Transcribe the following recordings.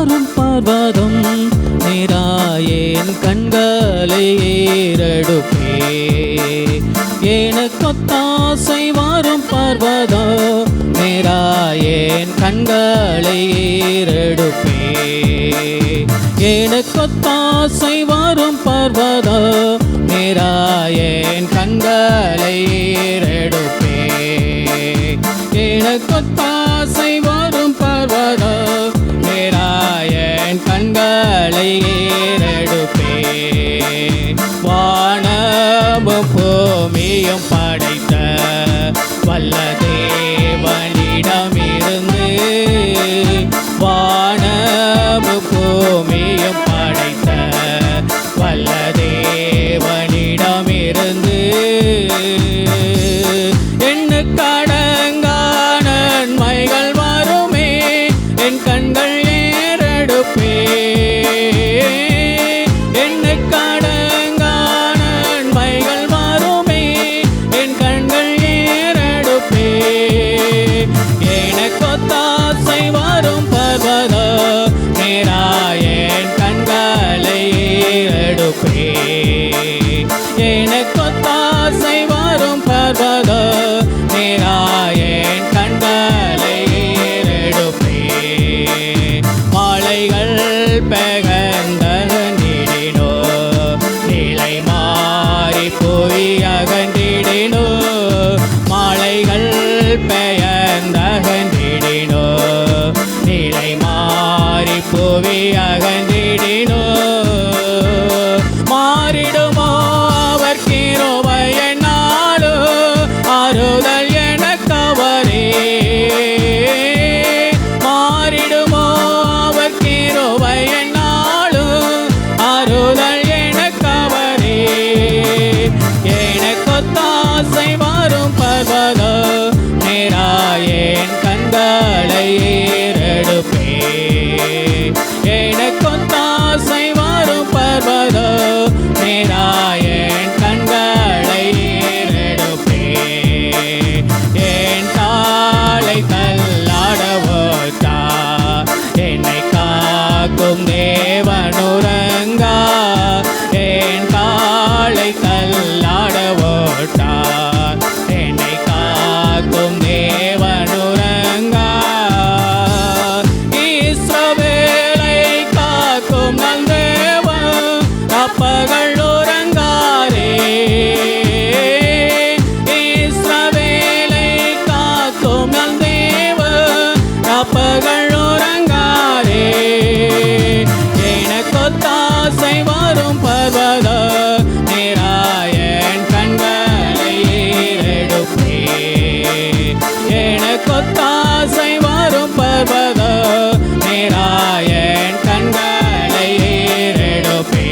வாரும் பர்வதம் நேராயேன் கண்களை ஏறெடுப்பே எனக்கொத்தாசை வாரும் பர்வதம் நேராயேன் கண்களை ஏறெடுப்பே எனக்கொத்தாசை வாரும் பர்வதம் நேராயேன் கண்களை ஏறெடுப்பே எனக்கொத்தாசை வரும் பர்வதம் நேராயேன் கண்களை ஏறெடுப்பே வானமும் பூமியும் படைத்த வல்ல தேவனிடமிருந்து வானமும் பூமியும் படைத்த வல்ல தேவனிடமிருந்து எண்ணுக்கடங்கான நன்மைகள் வருமே என் கண்கள் ஏறெடுப்பே எண்ணுக்கடங்கான நன்மைகள் வருமே என் கண்கள் ஏறெடுப்பே எனக்கொத்தாசை வரும் பர்வதம் நேராயேன் கண்களை ஏறெடுப்பே எனக்கொத்தாசை வரும் பர்வதம் நேராயேன் கண்களை ஏறெடுப்பே மாலைகள் பெகந்தகண்டிடினோ நிலை மாறி போய் அகன்றிடினோ மாலைகள் பெயர்ந்தகன்றிடினோ நிலை மாறி போய் அகன்றிடினோ மாறிடுமோ அவர் கிருபை என்னாலோ ஆறுதல் எனக்கவரே மாறிடுமோ அவர் கிருபை என்னாலோ ஆறுதல் எனக்கவரே எனக்கொத்தாசை வரும் பர்வதம் நேராயேன் கண்களை ஏறெடுப்பே எனக்கொத்தாசை வரும் பர்வதம் நேராயேன் கண்களை ஏறெடுப்பே என் தாளை தள்ளாடவோட்டா என்னை காக்கும் தேவனுரங்கா என் தாளை தள்ளாடவோட்டா என்னை காக்கும் தேவனுரங்கா இஸ்ரவேலை காக்கும் நல்தேவன் அப்பகள் உறங்காரே இஸ்ரவேலை காக்கும் நல்தேவன் அப்பகள் உறங்காரே எனக்கொத்தாசை வரும் பர்வதம் நேராயேன் கண்களை ஏறெடுப்பே எனக்கொத்தாசை வரும் பர்வதம் நேராயேன் கண்களை ஏறெடுப்பே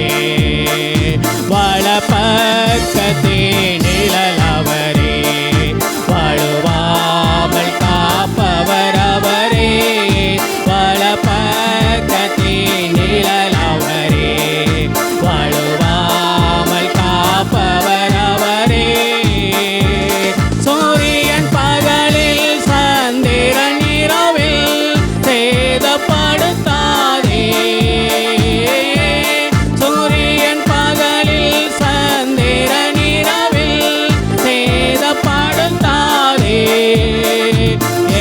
வலப்பக்கத்தே நிழலவரே வழுவாமல் காப்பவர் அவரே வலப்பக்கத்தே நிழலவரே வழுவாமல் காப்பவர் அவரே சூரியன் பகலில் சந்திரன் இரவில் சேதப்படுத்தாதே சூரியன் பகலில் சந்திரன் இரவில் சேதப்படுத்தாதே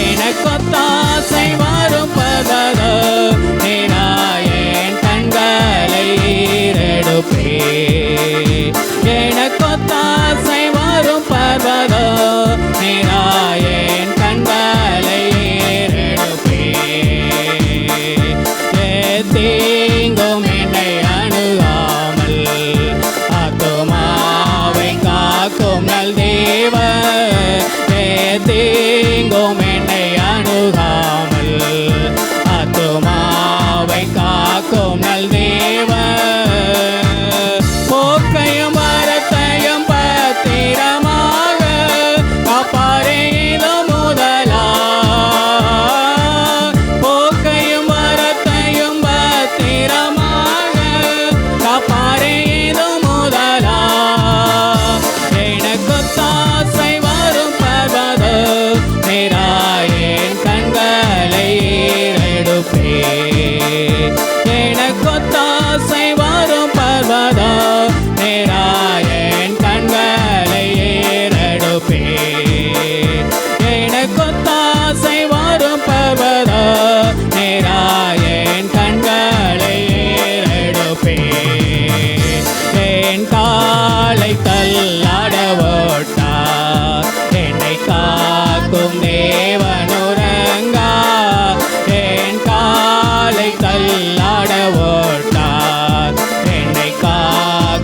எனக்கொத்தாசை வரும் பர்வதம் நேராயேன் கண்களை ஏறெடுப்பே எனக்கொத்தாசை வரும் பர்வதம் நேராயேன் கண்களை ஏறெடுப்பே தீங்கும் என்னை அணுகாமல் ஆத்துமாவை காக்கும் நல் தேவன் தீங்கும் என்னை அணுகாமல் ஆத்துமாவை காக்கும் நல் தேவன் போக்கையும் வரத்தையும் பத்திரமாக காப்பாரே இதும்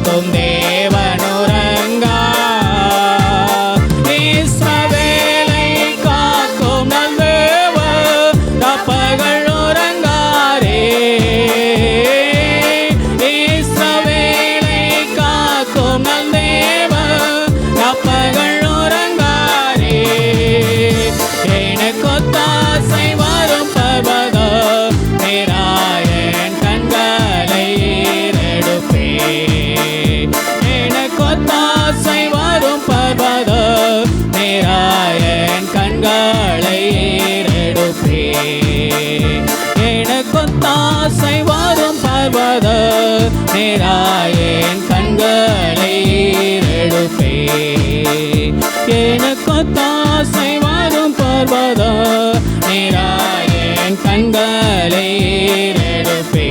காக்கும் தேவனுரங்கா இஸ்ரவேலை காக்கும் நல்லேவர் அப்பகல் உறங்காரே இஸ்ரவேலை காக்கும் நல்லேவர் அப்பகல் உறங்காரே எனக்கு ஒத்தாசை வரும் பர்வத மேராயன் கண்களை ஏறெடுப்பே எனக்கு ஒத்தாசை வரும் பர்வத மேராயன் கண்களை ஏறெடுப்பே எனக்கு ஒத்தாசை வரும் பர்வத மேராயன் கண்களை ஏறெடுப்பே எனக்கு ஒத்தாசை வரும் பர்வத மேராயன் கண்களை ஏறெடுப்பே